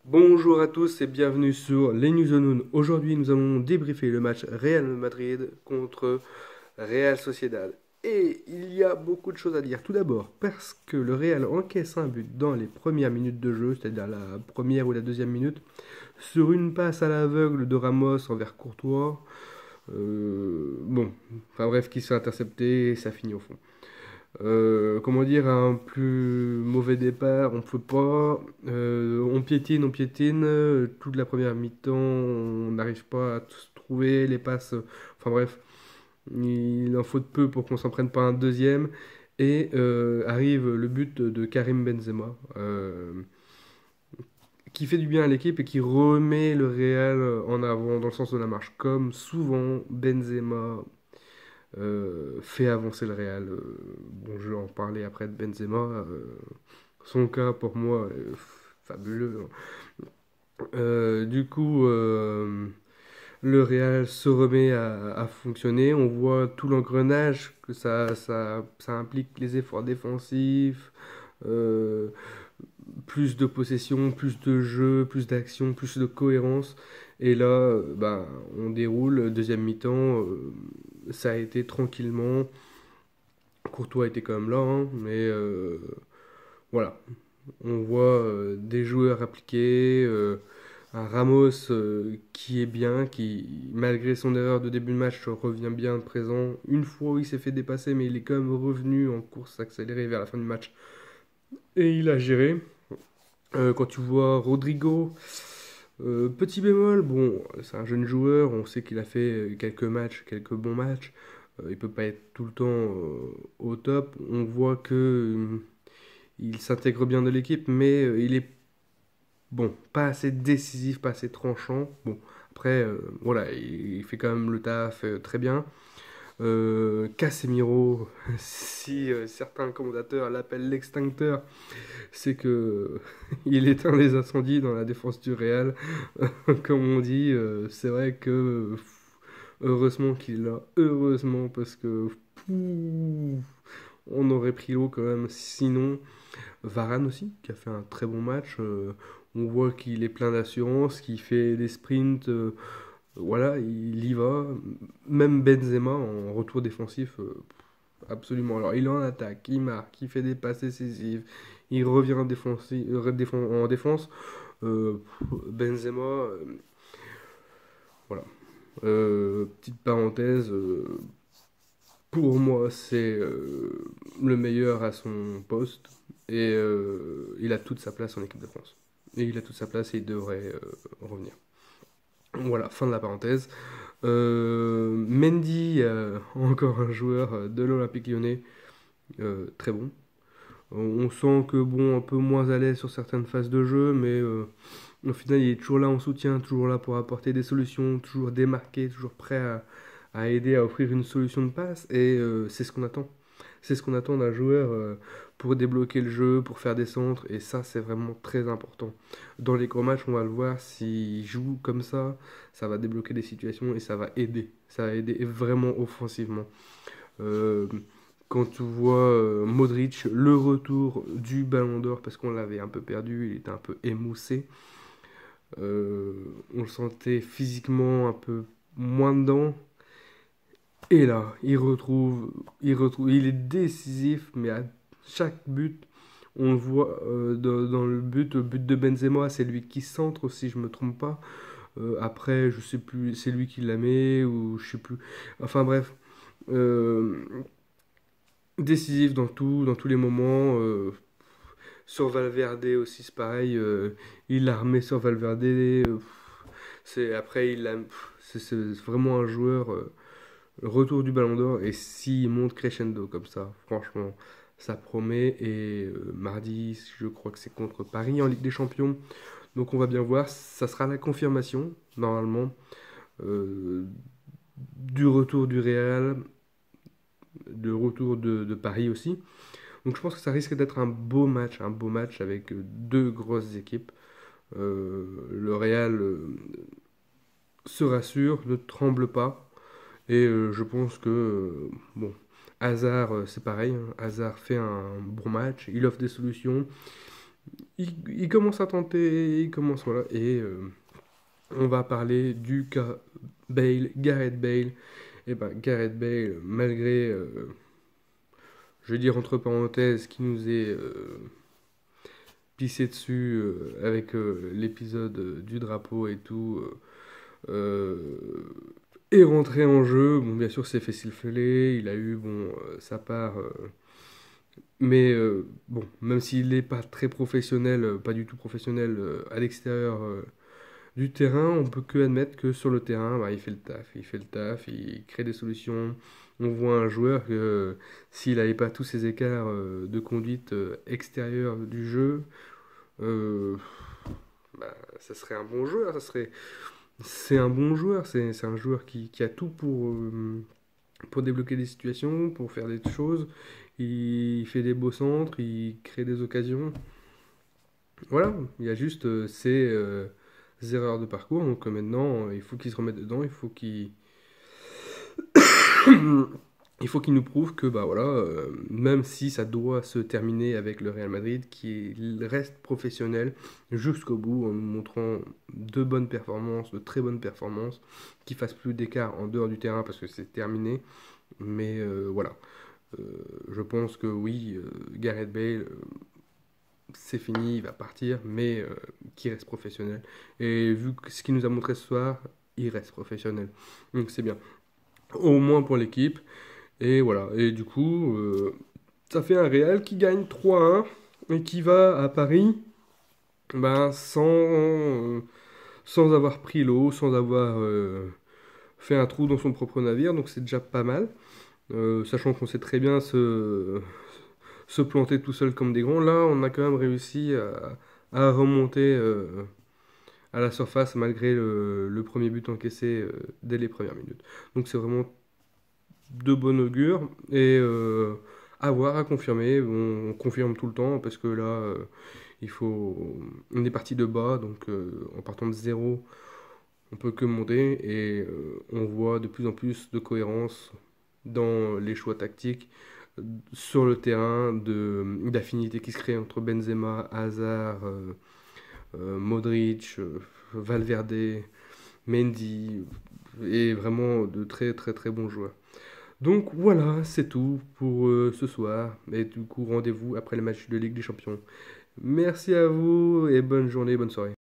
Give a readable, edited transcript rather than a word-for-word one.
Bonjour à tous et bienvenue sur les News on Noon. Aujourd'hui, nous allons débriefer le match Real Madrid contre Real Sociedad. Et il y a beaucoup de choses à dire. Tout d'abord, parce que le Real encaisse un but dans les premières minutes de jeu, c'est-à-dire la première ou la deuxième minute, sur une passe à l'aveugle de Ramos envers Courtois. Bon, enfin bref, qui se fait intercepter et ça finit au fond. Comment dire, un plus mauvais départ, on peut pas. On piétine. Toute la première mi-temps, on n'arrive pas à se trouver les passes. Enfin bref, il en faut de peu pour qu'on s'en prenne pas un deuxième. Et arrive le but de Karim Benzema, qui fait du bien à l'équipe et qui remet le Real en avant dans le sens de la marche. Comme souvent, Benzema fait avancer le Real. Bon, je vais en parler après de Benzema. Son cas, pour moi, est fabuleux. Du coup, le Real se remet à fonctionner. On voit tout l'engrenage que ça implique les efforts défensifs, euh, plus de possession, plus de jeu, plus d'action, plus de cohérence. Et là, bah, on déroule. Deuxième mi-temps, ça a été tranquillement. Courtois était quand même là, hein, mais voilà. On voit des joueurs appliqués, un Ramos qui est bien, qui, malgré son erreur de début de match, revient bien présent. Une fois où il s'est fait dépasser, mais il est quand même revenu en course accélérée vers la fin du match. Et il a géré. Quand tu vois Rodrigo, petit bémol, bon, c'est un jeune joueur, on sait qu'il a fait quelques matchs, quelques bons matchs. Il peut pas être tout le temps au top. On voit que il s'intègre bien de l'équipe, mais il est bon, pas assez décisif, pas assez tranchant. Bon, après, voilà, il fait quand même le taf très bien. Casemiro, si certains commentateurs l'appellent l'extincteur, c'est que il éteint les incendies dans la défense du Real. Comme on dit, c'est vrai que heureusement qu'il l'a, heureusement, parce que pouh, on aurait pris l'eau quand même. Sinon, Varane aussi, qui a fait un très bon match. On voit qu'il est plein d'assurance, qu'il fait des sprints. Voilà, il y va. Même Benzema en retour défensif, absolument. Alors, il est en attaque, il marque, il fait des passes décisives, il revient en défense. Benzema, voilà. Petite parenthèse, pour moi, c'est le meilleur à son poste et il a toute sa place en équipe de France. Et il a toute sa place et il devrait revenir. Voilà, fin de la parenthèse. Mendy, encore un joueur de l'Olympique Lyonnais, très bon. On sent que bon, un peu moins à l'aise sur certaines phases de jeu, mais au final, il est toujours là en soutien, toujours là pour apporter des solutions, toujours démarqué, toujours prêt à aider à offrir une solution de passe. Et c'est ce qu'on attend. C'est ce qu'on attend d'un joueur pour débloquer le jeu, pour faire des centres. Et ça, c'est vraiment très important. Dans les gros matchs, on va le voir, s'il joue comme ça va débloquer des situations et ça va aider. Ça va aider vraiment offensivement. Euh, Quand tu vois Modric, le retour du Ballon d'Or, parce qu'on l'avait un peu perdu, il était un peu émoussé. Euh, on le sentait physiquement un peu moins dedans. Et là, il est décisif, mais à chaque but, on le voit dans le but de Benzema, c'est lui qui centre, si je me trompe pas. Après, je sais plus, c'est lui qui la met ou je sais plus. Enfin bref, euh, décisif dans tout, dans tous les moments. Sur Valverde aussi, c'est pareil. Il l'a remis sur Valverde. C'est après, c'est vraiment un joueur. Retour du Ballon d'Or et s'il monte crescendo comme ça, franchement, ça promet. Et mardi, je crois que c'est contre Paris en Ligue des Champions. Donc on va bien voir. Ça sera la confirmation normalement euh, du retour du Real, du retour de Paris aussi. Donc je pense que ça risque d'être un beau match avec deux grosses équipes. Le Real se rassure, ne tremble pas. Et je pense que, bon, Hazard, c'est pareil. Hein. Hazard fait un bon match, il offre des solutions. il commence à tenter, il commence, voilà. Et on va parler du cas Bale, Gareth Bale. Et ben, Gareth Bale, malgré, je vais dire entre parenthèses, qui nous est pissé dessus avec l'épisode du drapeau et tout, est rentré en jeu. Bon, bien sûr, s'est fait siffler, il a eu bon, sa part. Mais bon, même s'il n'est pas très professionnel, pas du tout professionnel à l'extérieur du terrain, on peut que admettre que sur le terrain, bah, il fait le taf. Il fait le taf, il crée des solutions. On voit un joueur que s'il n'avait pas tous ces écarts de conduite extérieure du jeu, euh, bah, ça serait un bon joueur. C'est un bon joueur. C'est un joueur qui a tout pour débloquer des situations, pour faire des choses. Il fait des beaux centres, il crée des occasions. Voilà, il y a juste ces erreurs de parcours. Donc maintenant, il faut qu'il se remette dedans. Il faut qu'il nous prouve que bah voilà, même si ça doit se terminer avec le Real Madrid, qu'il reste professionnel jusqu'au bout en nous montrant de bonnes performances, de très bonnes performances, qu'il fasse plus d'écart en dehors du terrain parce que c'est terminé. Mais voilà. Euh, je pense que oui, Gareth Bale, c'est fini, il va partir, mais qu'il reste professionnel. Et vu ce qu'il nous a montré ce soir, il reste professionnel. Donc c'est bien. Au moins pour l'équipe. Et voilà. Et du coup, ça fait un Real qui gagne 3-1 et qui va à Paris ben, sans avoir pris l'eau, sans avoir fait un trou dans son propre navire. Donc c'est déjà pas mal. Sachant qu'on sait très bien se planter tout seul comme des grands. Là, on a quand même réussi à remonter à la surface malgré le premier but encaissé dès les premières minutes. Donc c'est vraiment de bon augure et à voir, à confirmer. On confirme tout le temps parce que là, on est parti de bas, donc en partant de zéro, on peut que monter et on voit de plus en plus de cohérence dans les choix tactiques sur le terrain, d'affinité qui se crée entre Benzema, Hazard, Modric, Valverde, Mendy, et vraiment de très très très bons joueurs. Donc voilà, c'est tout pour ce soir. Et du coup, rendez-vous après le match de Ligue des Champions. Merci à vous et bonne journée, bonne soirée.